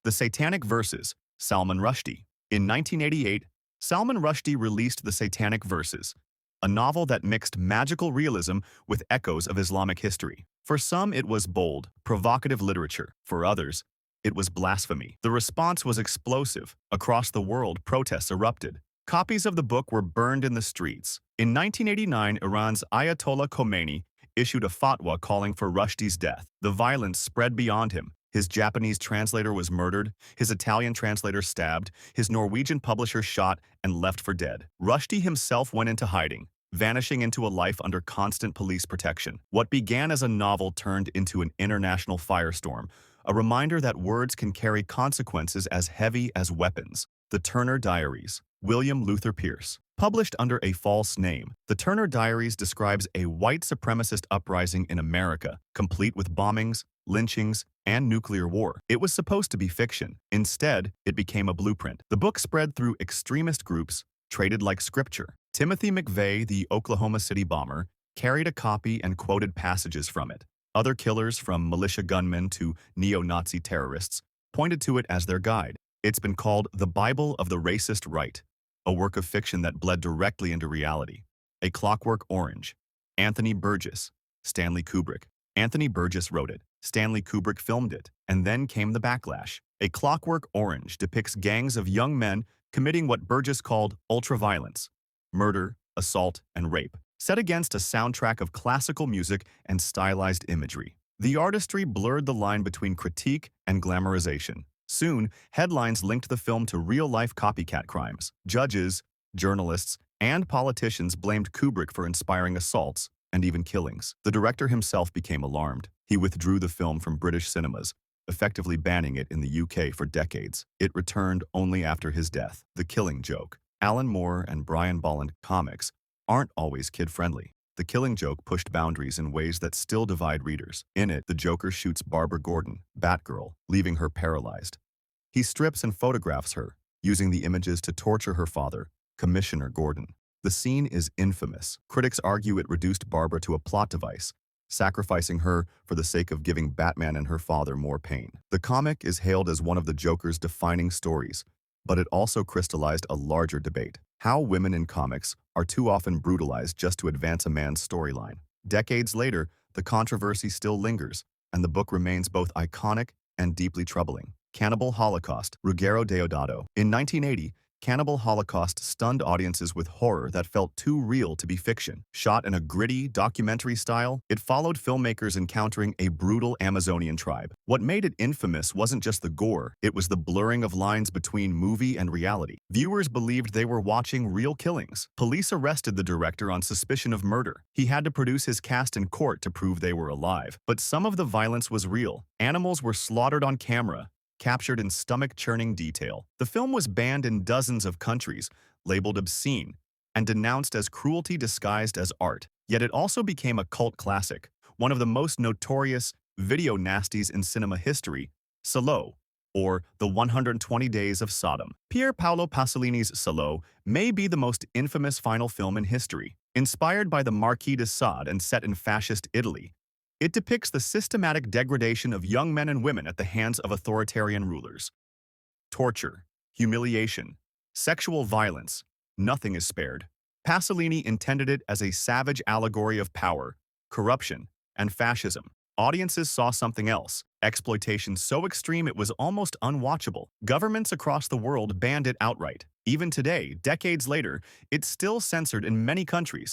The Satanic Verses, Salman Rushdie. In 1988, Salman Rushdie released The Satanic Verses, a novel that mixed magical realism with echoes of Islamic history. For some, it was bold, provocative literature. For others, it was blasphemy. The response was explosive. Across the world, protests erupted. Copies of the book were burned in the streets. In 1989, Iran's Ayatollah Khomeini issued a fatwa calling for Rushdie's death. The violence spread beyond him. His Japanese translator was murdered, his Italian translator stabbed, his Norwegian publisher shot and left for dead. Rushdie himself went into hiding, vanishing into a life under constant police protection. What began as a novel turned into an international firestorm, a reminder that words can carry consequences as heavy as weapons. The Turner Diaries, William Luther Pierce. Published under a false name, the Turner Diaries describes a white supremacist uprising in America, complete with bombings, lynchings, and nuclear war. It was supposed to be fiction. Instead, it became a blueprint. The book spread through extremist groups, traded like scripture. Timothy McVeigh, the Oklahoma City bomber, carried a copy and quoted passages from it. Other killers, from militia gunmen to neo-Nazi terrorists, pointed to it as their guide. It's been called the Bible of the Racist Right, a work of fiction that bled directly into reality. A Clockwork Orange. Anthony Burgess. Stanley Kubrick. Anthony Burgess wrote it. Stanley Kubrick filmed it. And then came the backlash. A Clockwork Orange depicts gangs of young men committing what Burgess called ultraviolence, murder, assault, and rape, set against a soundtrack of classical music and stylized imagery. The artistry blurred the line between critique and glamorization. Soon, headlines linked the film to real-life copycat crimes. Judges, journalists, and politicians blamed Kubrick for inspiring assaults and even killings. The director himself became alarmed. He withdrew the film from British cinemas, effectively banning it in the UK for decades. It returned only after his death. The Killing Joke. Alan Moore and Brian Bolland comics aren't always kid-friendly. The Killing Joke pushed boundaries in ways that still divide readers. In it, the Joker shoots Barbara Gordon, Batgirl, leaving her paralyzed. He strips and photographs her, using the images to torture her father, Commissioner Gordon. The scene is infamous. Critics argue it reduced Barbara to a plot device, sacrificing her for the sake of giving Batman and her father more pain. The comic is hailed as one of the Joker's defining stories, but it also crystallized a larger debate: how women in comics are too often brutalized just to advance a man's storyline. Decades later, the controversy still lingers, and the book remains both iconic and deeply troubling. Cannibal Holocaust, Ruggero Deodato. In 1980, Cannibal Holocaust stunned audiences with horror that felt too real to be fiction. Shot in a gritty, documentary style, it followed filmmakers encountering a brutal Amazonian tribe. What made it infamous wasn't just the gore, it was the blurring of lines between movie and reality. Viewers believed they were watching real killings. Police arrested the director on suspicion of murder. He had to produce his cast in court to prove they were alive. But some of the violence was real. Animals were slaughtered on camera, captured in stomach-churning detail. The film was banned in dozens of countries, labeled obscene, and denounced as cruelty disguised as art. Yet it also became a cult classic, one of the most notorious video nasties in cinema history, Salò, or The 120 Days of Sodom. Pier Paolo Pasolini's Salò may be the most infamous final film in history. Inspired by the Marquis de Sade and set in fascist Italy, it depicts the systematic degradation of young men and women at the hands of authoritarian rulers. Torture, humiliation, sexual violence, nothing is spared. Pasolini intended it as a savage allegory of power, corruption, and fascism. Audiences saw something else: exploitation so extreme it was almost unwatchable. Governments across the world banned it outright. Even today, decades later, it's still censored in many countries,